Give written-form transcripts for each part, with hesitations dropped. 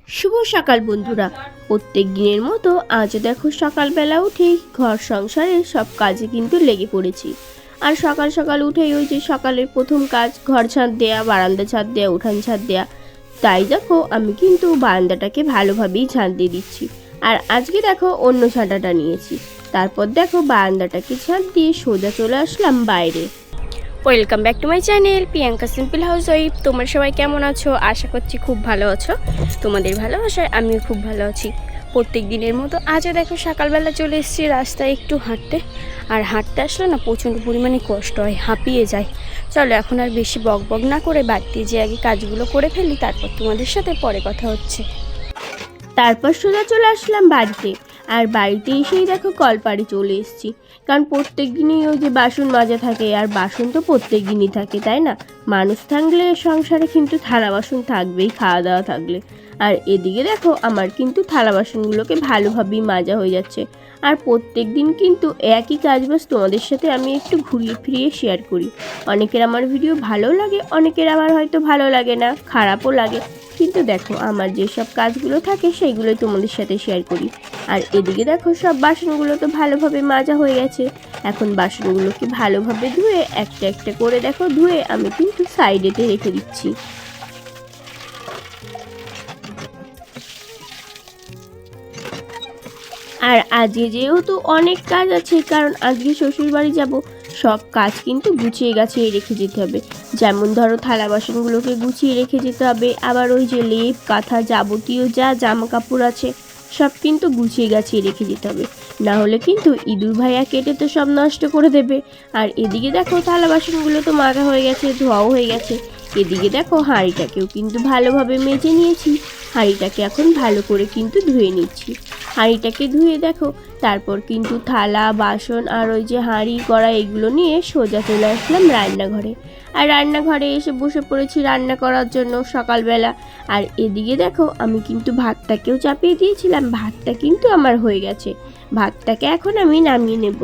শুভ সকাল বন্ধুরা। প্রত্যেক দিনের মতো আজও দেখো সকালবেলা উঠেই ঘর সংসারের সব কাজে কিন্তু লেগে পড়েছি। আর সকাল সকাল উঠেই ওই যে সকালের প্রথম কাজ ঘর ছাদ দেয়া, বারান্দা ছাদ দেয়া, উঠান ছাদ দেয়া। তাই দেখো আমি কিন্তু বারান্দাটাকে ভালোভাবেই ছাদ দিয়ে দিচ্ছি। আর আজকে দেখো অন্য ছাঁটাটা নিয়েছি। তারপর দেখো বারান্দাটাকে ছাদ দিয়ে সোজা চলে আসলাম বাইরে। Welcome back to my channel Priyanka simple house wife. তোমরা সবাই কেমন আছো? আশা করছি খুব ভালো আছো। তোমাদের ভালোবাসায় আমিও খুব ভালো আছি। প্রত্যেক দিনের মতো আজও দেখো সকালবেলা চলে এসেছি রাস্তায় একটু হাঁটতে। আর হাঁটতে আসলে না প্রচণ্ড পরিমাণে কষ্ট হয়, হাঁপিয়ে যায়। চলো এখন আর বেশি বক বক না করে বাড়িতে যে আগে কাজগুলো করে ফেলি, তারপর তোমাদের সাথে পরে কথা হচ্ছে। তারপর সোজা চলে আসলাম বাড়িতে। আর বাড়িতে এসেই দেখো কলপাড়ে চলে এসেছি, কারণ প্রত্যেক দিনই ওই যে বাসন মাজা থাকে। আর বাসন তো প্রত্যেক দিনই থাকে, তাই না? মানুষ থাকলে সংসারে কিন্তু থালা বাসন থাকবেই, খাওয়া দাওয়া থাকলে। আর এদিকে দেখো আমার কিন্তু থালা বাসনগুলোকে ভালোভাবেই মাজা হয়ে যাচ্ছে। আর প্রত্যেক দিন কিন্তু একই কাজ, বাস তোমাদের সাথে আমি একটু ঘুরিয়ে ফিরিয়ে শেয়ার করি। অনেকের আমার ভিডিও ভালো লাগে, অনেকের আবার হয়তো ভালো লাগে না, খারাপও লাগে। কিন্তু দেখো আমার যেসব কাজগুলো থাকে সেইগুলোই তোমাদের সাথে শেয়ার করি। আর এদিকে দেখো সব বাসনগুলো তো ভালোভাবে মাজা হয়ে গেছে। এখন বাসনগুলোকে ভালোভাবে ধুয়ে একটা একটা করে দেখো ধুয়ে আমি কিন্তু সাইডেতে রেখে দিচ্ছি। আর আজকে যেহেতু অনেক কাজ আছে, কারণ আজকে শ্বশুর বাড়ি যাব, সব কাজ কিন্তু গুছিয়ে গাছিয়ে রেখে যেতে হবে। যেমন ধরো থালা বাসনগুলোকে গুছিয়ে রেখে যেতে হবে, আবার ওই যে লেপ কাঁথা যাবতীয় যা জামা কাপড় আছে সব কিন্তু গুছিয়ে গাছিয়ে রেখে যেতে হবে। না হলে কিন্তু ইঁদুর ভাইয়া কেটে তো সব নষ্ট করে দেবে। আর এদিকে দেখো থালা বাসনগুলো তো মাজা হয়ে গেছে, ধোয়াও হয়ে গেছে। এদিকে দেখো হাঁড়িটাকেও কিন্তু ভালোভাবে মেজে নিয়েছি। হাঁড়িটাকে এখন ভালো করে কিন্তু ধুয়ে নিচ্ছি। হাঁড়িটাকে ধুয়ে দেখো তারপর কিন্তু থালা বাসন আর ওই যে হাঁড়ি কড়া এগুলো নিয়ে সোজা চলে আসলাম রান্নাঘরে। আর রান্নাঘরে এসে বসে পড়েছি রান্না করার জন্য সকালবেলা। আর এদিকে দেখো আমি কিন্তু ভাতটাকেও চাপিয়ে দিয়েছিলাম, ভাতটা কিন্তু আমার হয়ে গেছে। ভাতটাকে এখন আমি নামিয়ে নেব।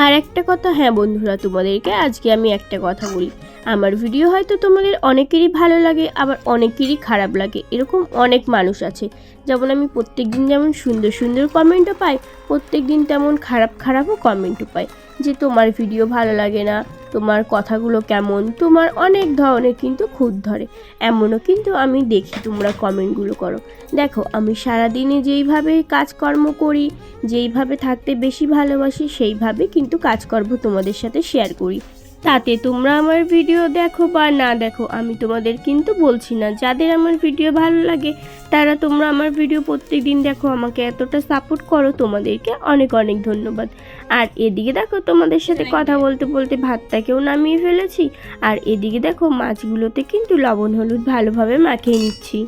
আর একটা কথা, হ্যাঁ বন্ধুরা, তোমাদেরকে আজকে আমি একটা কথা বলি। আমার ভিডিও হয়তো তোমাদের অনেকেরই ভালো লাগে, আবার অনেকেরই খারাপ লাগে। এরকম অনেক মানুষ আছে। যেমন আমি প্রত্যেক দিন যেমন সুন্দর সুন্দর কমেন্টও পাই, প্রত্যেক দিন তেমন খারাপ খারাপও কমেন্টও পাই, যে তোমার ভিডিও ভালো লাগে না, তোমার কথাগুলো কেমন, তোমার অনেক ধরনের কিন্তু খুঁত ধরে। এমনও কিন্তু আমি দেখি তোমরা কমেন্টগুলো করো। দেখো আমি সারাদিনে যেইভাবে কাজকর্ম করি, যেইভাবে থাকতে বেশি ভালোবাসি, সেইভাবে কিন্তু কাজকর্ম তোমাদের সাথে শেয়ার করি। তাতে তোমরা আমার ভিডিও দেখো বা না দেখো আমি তোমাদের কিন্তু বলছি না। যাদের আমার ভিডিও ভালো লাগে তারা তোমরা আমার ভিডিও প্রত্যেক দিন দেখো, আমাকে এতটা সাপোর্ট করো, তোমাদেরকে অনেক অনেক ধন্যবাদ। আর এদিকে দেখো তোমাদের সাথে কথা বলতে বলতে ভাতটাকেও নামিয়ে ফেলেছি। আর এদিকে দেখো মাছগুলোতে কিন্তু লবণ হলুদ ভালোভাবে মাখিয়ে নিচ্ছি।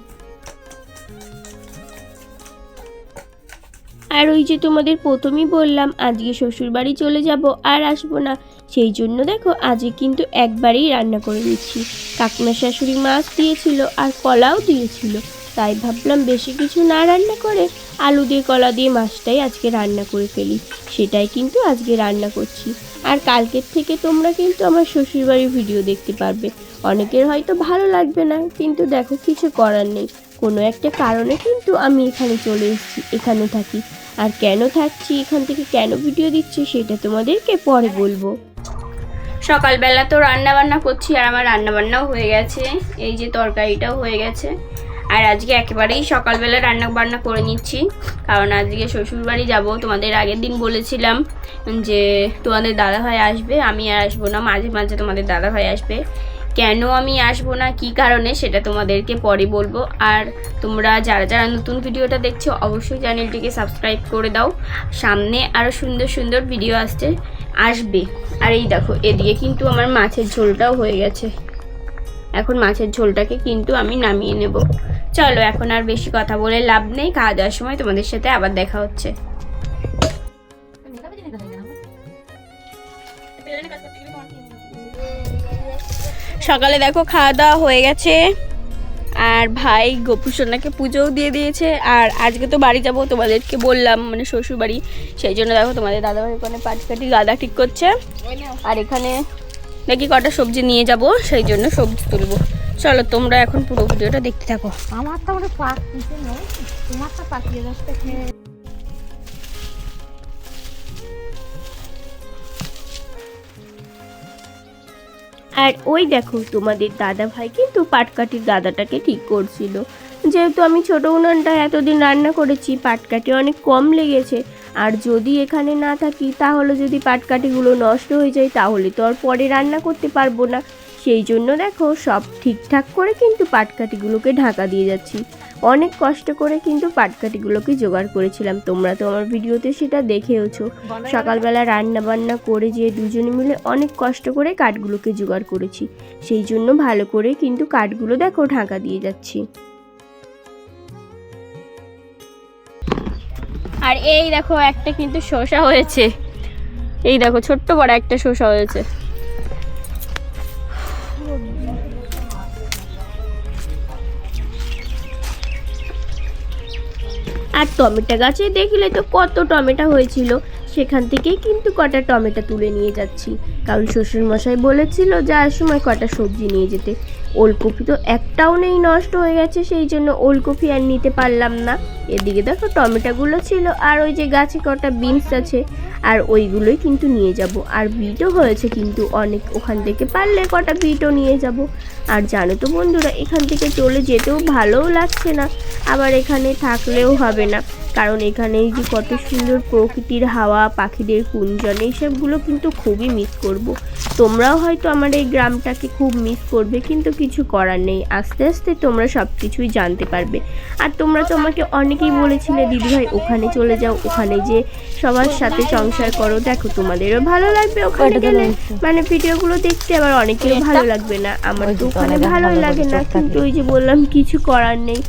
আর ওই যে তোমাদের প্রথমেই বললাম আজকে শ্বশুর বাড়ি চলে যাব, আর আসবো না। সেই জন্য দেখো আজকে কিন্তু একবারেই রান্না করে নিচ্ছি। কাকিমা শাশুড়ি মাছ দিয়েছিল আর কলাও দিয়েছিল, তাই ভাবলাম বেশি কিছু না রান্না করে আলু দিয়ে কলা দিয়ে মাছটাই আজকে রান্না করে ফেলি। সেটাই কিন্তু আজকে রান্না করছি। আর কালকের থেকে তোমরা কিন্তু আমার শ্বশুরবাড়ির ভিডিও দেখতে পারবে। অনেকের হয়তো ভালো লাগবে না, কিন্তু দেখো কিছু করার নেই। কোনো একটা কারণে কিন্তু আমি এখানে চলে এসেছি, এখানে থাকি। আর কেন থাকছি, এখান থেকে কেন ভিডিও দিচ্ছি সেটা তোমাদেরকে পরে বলবো। সকালবেলা তো রান্না বান্না করছি, আর আমার রান্না বান্নাও হয়ে গেছে। এই যে তরকারিটাও হয়ে গেছে। আর আজকে একেবারেই সকালবেলা রান্না বান্না করে নিচ্ছি, কারণ আজকে শ্বশুরবাড়ি যাব। তোমাদের আগের দিন বলেছিলাম যে তোমাদের দাদাভাই আসবে, আমি আর আসবো না, মাঝে মাঝে তোমাদের দাদাভাই আসবে। কেন আমি আসবো না, কী কারণে, সেটা তোমাদেরকে পরে বলবো। আর তোমরা যারা যারা নতুন ভিডিওটা দেখছো অবশ্যই চ্যানেলটিকে সাবস্ক্রাইব করে দাও। সামনে আরও সুন্দর সুন্দর ভিডিও আসবে। আর এই দেখো এদিকে কিন্তু আমার মাছের ঝোলটাও হয়ে গেছে। এখন মাছের ঝোলটাকে কিন্তু আমি নামিয়ে নেব। চলো এখন আর বেশি কথা বলে লাভ নেই, খাওয়া দাওয়ার সময় তোমাদের সাথে আবার দেখা হচ্ছে। সকালে দেখো খাওয়া দাওয়া হয়ে গেছে, আর ভাই গোপু সোনাকে পুজোও দিয়ে দিয়েছে। আর আজকে তো বাড়ি যাব, তোমাদেরকে বললাম, মানে শ্বশুর বাড়ি। সেই জন্য দেখো তোমাদের দাদাভাই ওখানে পাটকাঠি গাদা ঠিক করছে। আর এখানে দেখি কটা সবজি নিয়ে যাব, সেই জন্য সবজি তুলবো। চলো তোমরা এখন পুরো ভিডিওটা দেখতে থাকো। আমার তো ওটা পাক দিতে নয়, তোমারটা পাকিয়ে যাচ্ছে খেয়ে। আর ওই দেখো তোমাদের দাদা ভাই কিন্তু পাটকাঠির গাদাটাকে ঠিক করছিল। যেহেতু আমি ছোটো উনানটা এতদিন রান্না করেছি, পাটকাঠি অনেক কম লেগেছে। আর যদি এখানে না থাকি তাহলে যদি পাটকাঠিগুলো নষ্ট হয়ে যায় তাহলে তো আর পরে রান্না করতে পারবো না। সেই জন্য দেখো সব ঠিকঠাক করে কিন্তু পাটকাঠিগুলোকে ঢাকা দিয়ে যাচ্ছি। অনেক কষ্ট করে কিন্তু পাটকাঠিগুলোকে জোগাড় করেছিলাম, তোমরা তো আমার ভিডিওতে সেটা দেখেওছো। সকালবেলা রান্না বান্না করে যে দুজনে মিলে অনেক কষ্ট করে কাঠগুলোকে জোগাড় করেছি, সেই জন্য ভালো করে কিন্তু কাঠগুলো দেখো ঢাকা দিয়ে যাচ্ছি। আর এই দেখো একটা কিন্তু শসা হয়েছে, এই দেখো ছোট্ট বড় একটা শসা হয়েছে। আর টমেটো গাছে দেখলে তো কত টমেটো হয়েছিল, সেখান থেকেই কিন্তু কটা টমেটো তুলে নিয়ে যাচ্ছি, কারণ শ্বশুর মশাই বলেছিল যাওয়ার সময় কটা সবজি নিয়ে যেতে। ওলকপি তো একটাও নেই, নষ্ট হয়ে গেছে, সেই জন্য ওলকপি আর নিতে পারলাম না। এদিকে দেখো টমেটোগুলো ছিল, আর ওই যে গাছে কটা বিনস আছে, আর ওইগুলোই কিন্তু নিয়ে যাব। আর বিটও হয়েছে কিন্তু অনেক, ওখান থেকে পারলে কটা বিটও নিয়ে যাব। আর জানো তো বন্ধুরা, এখান থেকে চলে যেতেও ভালোও লাগছে না, আবার এখানে থাকলেও হবে না, কারণ এখানে এই যে কত সুন্দর প্রকৃতির হাওয়া, পাখিদের কুঞ্জন, এইসবগুলো কিন্তু খুবই মিস করব। তোমরাও হয়তো আমার এই গ্রামটাকে খুব মিস করবে, কিন্তু কিছু করার নেই, আস্তে আস্তে তোমরা সব কিছুই জানতে পারবে। আর তোমরা তো আমাকে অনেকেই বলেছিলে দিদিভাই ওখানে চলে যাও, ওখানে যে সবার সাথে সংসার করো, দেখো তোমাদেরও ভালো লাগবে ওখানে গেলে, মানে ভিডিওগুলো দেখতে। আবার অনেকেরও ভালো লাগবে না, আমার তো ওখানে ভালোই লাগে না, কিন্তু ওই যে বললাম কিছু করার নেই।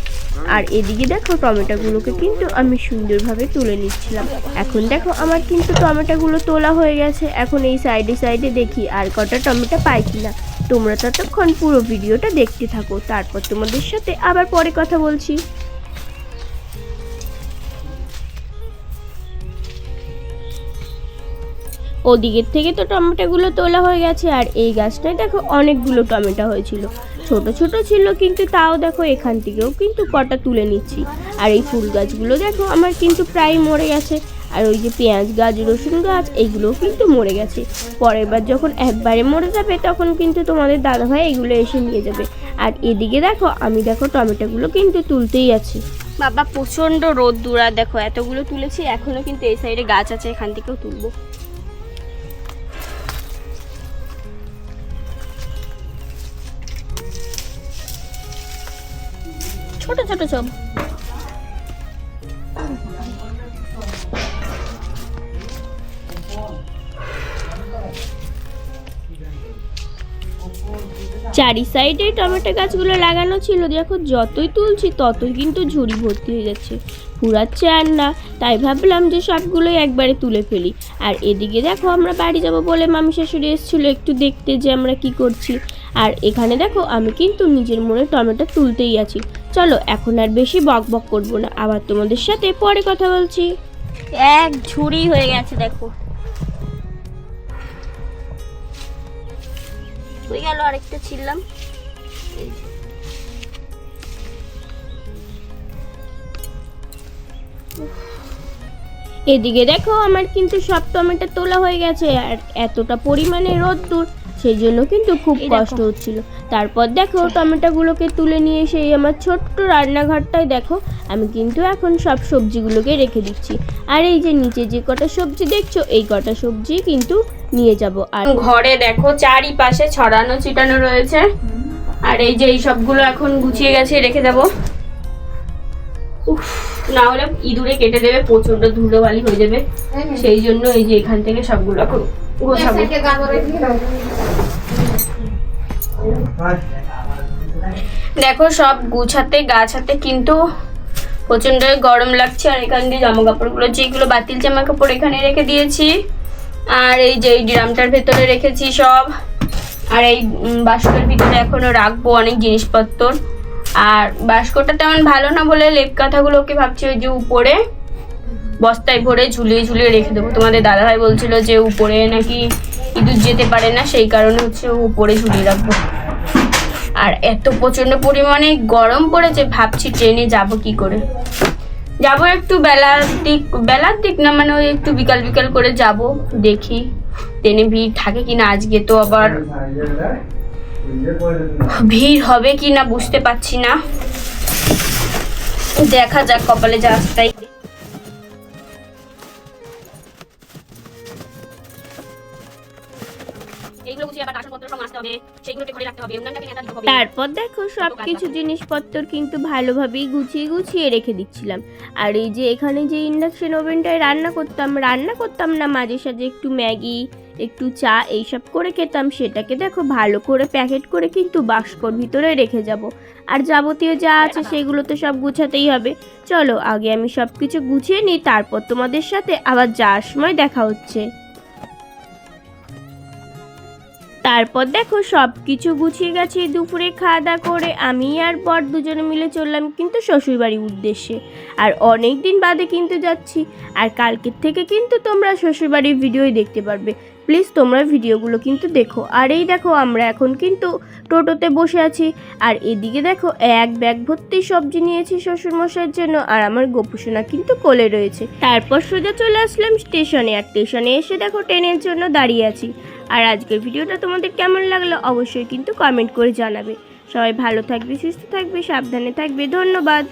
আর এদিকে দেখো টমেটোগুলোকে কিন্তু আমি সুন্দরভাবে তুলে নিচ্ছিলাম। এখন দেখো আমার কিন্তু টমেটোগুলো তোলা হয়ে গেছে, এখন এই সাইডে সাইডে দেখি আর কটা টমেটো পাই কিনা। তোমরা ততক্ষণ পুরো ভিডিওটা দেখতে থাকো, তারপর তোমাদের সাথে আবার পরে কথা বলছি। ওদিকের থেকে তো টমেটোগুলো তোলা হয়ে গেছে, আর এই গাছটায় দেখো অনেকগুলো টমেটো হয়েছিল, ছোট ছোট ছিল, কিন্তু তাও দেখো এখান থেকেও কিন্তু কটা তুলে নিচ্ছি। আর এই ফুল গাছগুলো দেখো আমার কিন্তু প্রায় মরে গেছে, আর ওই যে পেঁয়াজ গাছ, রসুন গাছ, এইগুলোও কিন্তু মরে গেছে। পরের বার যখন একবারে মরে যাবে তখন কিন্তু তোমাদের দাদাভাই এগুলো এসে নিয়ে যাবে। আর এদিকে দেখো আমি দেখো টমেটোগুলো কিন্তু তুলতেই আছি। বাবা প্রচণ্ড রোদ দূরা, দেখো এতগুলো তুলেছি, এখনও কিন্তু এই সাইডে গাছ আছে, এখান থেকেও তুলবো। ছোট ছোট সব। চারি সাইডে টমেটো গাছগুলো লাগানো ছিল, দেখো যতই তুলছি ততই কিন্তু ঝুড়ি ভর্তি হয়ে যাচ্ছে, ফুরাচ্ছে আর না। তাই ভাবলাম যে সবগুলোই একবারে তুলে ফেলি। আর এদিকে দেখো আমরা বাড়ি যাব বলে মামি শাশুড়ি এসেছিলো একটু দেখতে যে আমরা কি করছি। আর এখানে দেখো আমি কিন্তু নিজের মনে টমেটো তুলতেই আছি। চলো এখন আর বেশি বক বক করবো না, আবার তোমাদের সাথে পরে কথা বলছি। এক ঝুড়ি হয়ে গেছে দেখো, হয়ে গেল, আরেকটা ছিললাম। এদিকে দেখো আমার কিন্তু সব টমেটো তোলা হয়ে গেছে, আর এতটা পরিমাণে রোদ্দুর, সেই জন্য কিন্তু খুব কষ্ট হচ্ছিল। তারপর দেখো টমেটোগুলোকে তুলে নিয়ে সেই আমার ছোট্ট রান্নাঘরটায় দেখো আমি কিন্তু এখন সব সবজিগুলোকে রেখে দিচ্ছি। আর এই যে নিচে যে কটা সবজি দেখছো, এই কটা সবজি কিন্তু নিয়ে যাব। আর ঘরে দেখো চারিপাশে ছড়ানো ছিটানো রয়েছে, আর এই যে এই সবগুলো এখন গুছিয়ে গেছে, রেখে দেব। না হলে ইঁদুরে কেটে দেবে, প্রচন্ড ধুলোবালি হয়ে যাবে, সেই জন্য এই যে এখান থেকে সবগুলো এখন গোছাবো। দেখো সব গুছাতে গাছাতে কিন্তু প্রচন্ড গরম লাগছে। আর এখান দিয়ে জামা কাপড়গুলো, যেগুলো বাতিল জামা কাপড় এখানে রেখে দিয়েছি, আর এই যে এই ড্রামটার ভেতরে রেখেছি সব। আর এই বাস্কের ভিতরে এখনো রাখবো অনেক জিনিসপত্র। আর বাস্কটা তেমন ভালো না বলে লেপ কাঁথাগুলোকে ভাবছি ওই যে উপরে বস্তায় ভরে ঝুলিয়ে ঝুলিয়ে রেখে দেবো। তোমাদের দাদাভাই বলছিল যে উপরে নাকি ইঁদুর যেতে পারে না, সেই কারণে হচ্ছে উপরে ঝুলিয়ে রাখবো। আর এত প্রচন্ড পরিমাণে গরম পড়েছে, ভাবছি ট্রেনে যাব কি করে। যাব একটু বেলার দিক না, মানে ওই একটু বিকাল বিকাল করে যাব, দেখি ট্রেনে ভিড় থাকে কিনা। আজকে তো আবার ভিড় হবে কি না বুঝতে পারছি না, দেখা যাক, কপালে যা আছে তাই। তারপর দেখো সব কিছু জিনিসপত্র কিন্তু ভালোভাবেই গুছিয়ে গুছিয়ে রেখে দিচ্ছিলাম। আর এই যে এখানে যে ইন্ডাকশন ওভেনটায় রান্না করতাম না মাঝে সাঝে একটু ম্যাগি, একটু চা এইসব করে খেতাম, সেটাকে দেখো ভালো করে প্যাকেট করে কিন্তু বাস্কর ভিতরে রেখে যাব। আর যাবতীয় যা আছে সেগুলো তো সব গুছাতেই হবে। চলো আগে আমি সব কিছু গুছিয়ে নিই, তারপর তোমাদের সাথে আবার যাওয়ার সময় দেখা হচ্ছে। তারপর দেখো সব কিছু গুছিয়ে গেছি, দুপুরে খাওয়া দাওয়া করে আমি আর বর দুজনে মিলে চললাম কিন্তু শ্বশুরবাড়ির উদ্দেশ্যে। আর অনেক দিন বাদে কিন্তু যাচ্ছি, আর কালকের থেকে কিন্তু তোমরা শ্বশুরবাড়ির ভিডিওই দেখতে পারবে। প্লিজ তোমরা ভিডিওগুলো কিন্তু দেখো। আর এই দেখো আমরা এখন কিন্তু টোটোতে বসে আছি, আর এদিকে দেখো এক ব্যাগ ভর্তি সবজি নিয়েছি শ্বশুরমশাইয়ের জন্য, আর আমার গোপুসোনা কিন্তু কোলে রয়েছে। তারপর সোজা চলে আসলাম স্টেশনে, আর স্টেশনে এসে দেখো ট্রেনের জন্য দাঁড়িয়ে আছি। আর আজকের ভিডিওটা তোমাদের কেমন লাগলো অবশ্যই কিন্তু কমেন্ট করে জানাবে। সবাই ভালো থাকবে, সুস্থ থাকবে, সাবধানে থাকবে। ধন্যবাদ।